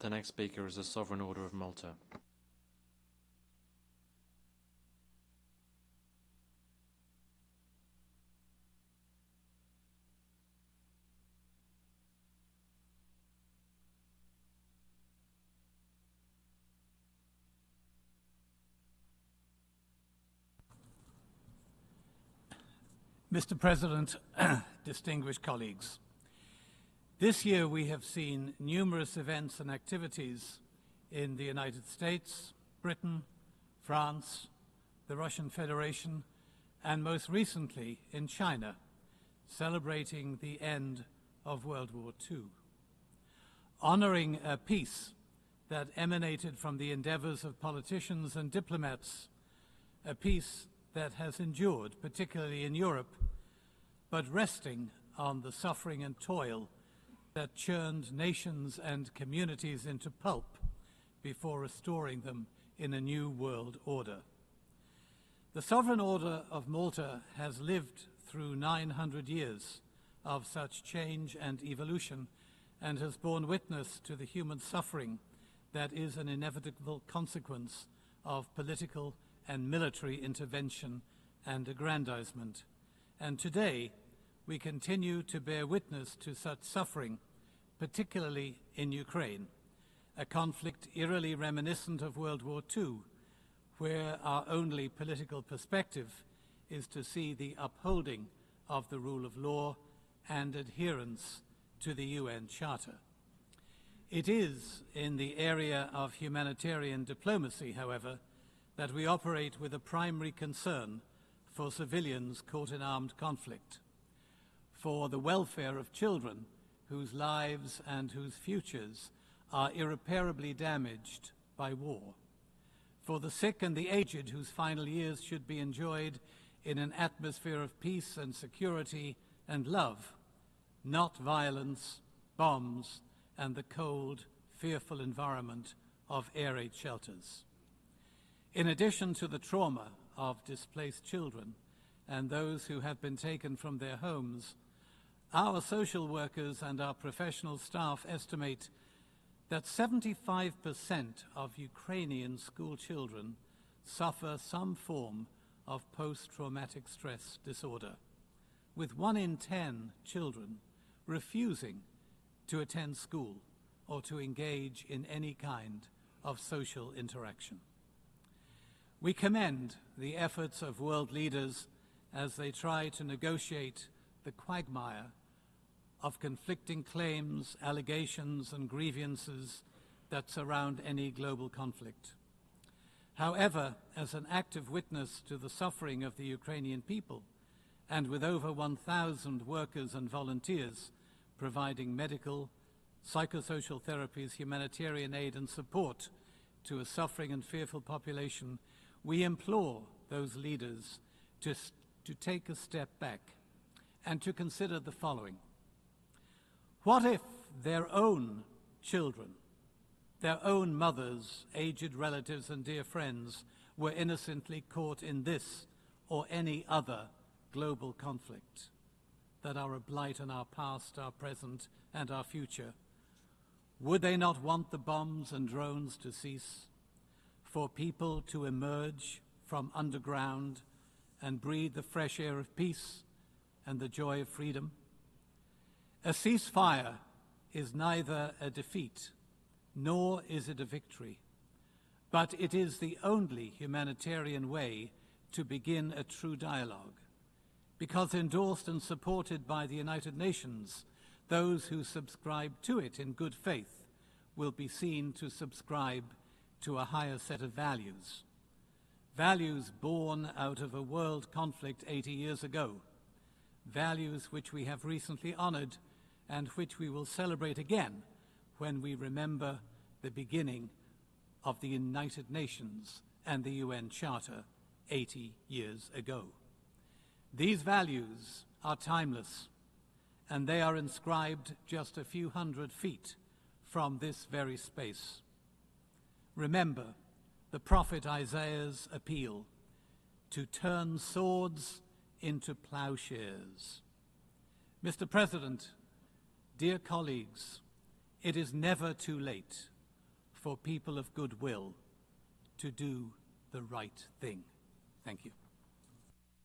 The next speaker is the Sovereign Order of Malta. Mr. President, distinguished colleagues, this year we have seen numerous events and activities in the United States, Britain, France, the Russian Federation, and most recently in China, celebrating the end of World War II, honoring a peace that emanated from the endeavors of politicians and diplomats, a peace that has endured, particularly in Europe, but resting on the suffering and toil that churned nations and communities into pulp before restoring them in a new world order. The Sovereign Order of Malta has lived through 900 years of such change and evolution and has borne witness to the human suffering that is an inevitable consequence of political and military intervention and aggrandizement. And today, we continue to bear witness to such suffering, particularly in Ukraine, a conflict eerily reminiscent of World War II, where our only political perspective is to see the upholding of the rule of law and adherence to the UN Charter. It is in the area of humanitarian diplomacy, however, that we operate with a primary concern for civilians caught in armed conflict, for the welfare of children whose lives and whose futures are irreparably damaged by war, for the sick and the aged whose final years should be enjoyed in an atmosphere of peace and security and love, not violence, bombs, and the cold, fearful environment of air raid shelters. In addition to the trauma of displaced children and those who have been taken from their homes, our social workers and our professional staff estimate that 75% of Ukrainian school children suffer some form of post-traumatic stress disorder, with 1 in 10 children refusing to attend school or to engage in any kind of social interaction. We commend the efforts of world leaders as they try to negotiate the quagmire of conflicting claims, allegations, and grievances that surround any global conflict. However, as an active witness to the suffering of the Ukrainian people, and with over 1,000 workers and volunteers providing medical, psychosocial therapies, humanitarian aid, and support to a suffering and fearful population, we implore those leaders to take a step back and to consider the following. What if their own children, their own mothers, aged relatives, and dear friends were innocently caught in this or any other global conflict that are a blight on our past, our present, and our future? Would they not want the bombs and drones to cease, for people to emerge from underground and breathe the fresh air of peace and the joy of freedom? A ceasefire is neither a defeat nor is it a victory, but it is the only humanitarian way to begin a true dialogue, because endorsed and supported by the United Nations, those who subscribe to it in good faith will be seen to subscribe to a higher set of values, values born out of a world conflict 80 years ago, values which we have recently honored and which we will celebrate again when we remember the beginning of the United Nations and the UN Charter 80 years ago. These values are timeless, and they are inscribed just a few hundred feet from this very space. Remember the prophet Isaiah's appeal to turn swords into ploughshares. Mr. President, dear colleagues, it is never too late for people of goodwill to do the right thing. Thank you.